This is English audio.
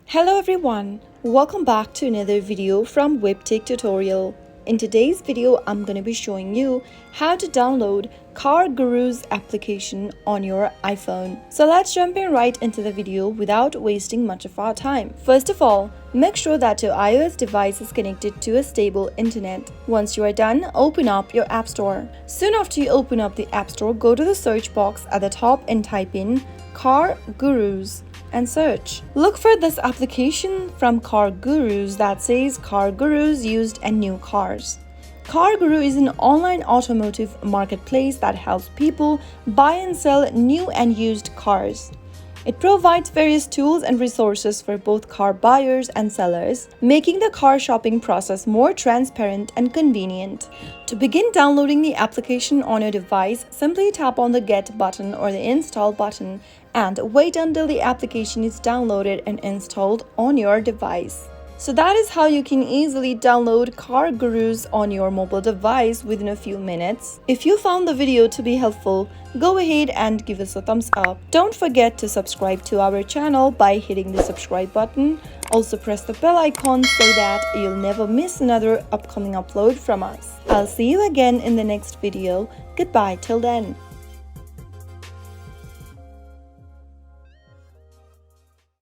Hello everyone, welcome back to another video from Webtech Tutorial. In today's video, I'm going to be showing you how to download CarGurus application on your iPhone. So let's jump in right into the video without wasting much of our time. First of all, make sure that your iOS device is connected to a stable internet. Once you are done, open up your App Store. Soon after you open up the App Store, go to the search box at the top and type in CarGurus and search. Look for this application from CarGurus that says CarGurus used and new cars. CarGurus is an online automotive marketplace that helps people buy and sell new and used cars. It provides various tools and resources for both car buyers and sellers, making the car shopping process more transparent and convenient. To begin downloading the application on your device, simply tap on the Get button or the Install button and wait until the application is downloaded and installed on your device. So that is how you can easily download CarGurus on your mobile device within a few minutes. If you found the video to be helpful, go ahead and give us a thumbs up. Don't forget to subscribe to our channel by hitting the subscribe button. Also press the bell icon so that you'll never miss another upcoming upload from us. I'll see you again in the next video. Goodbye till then.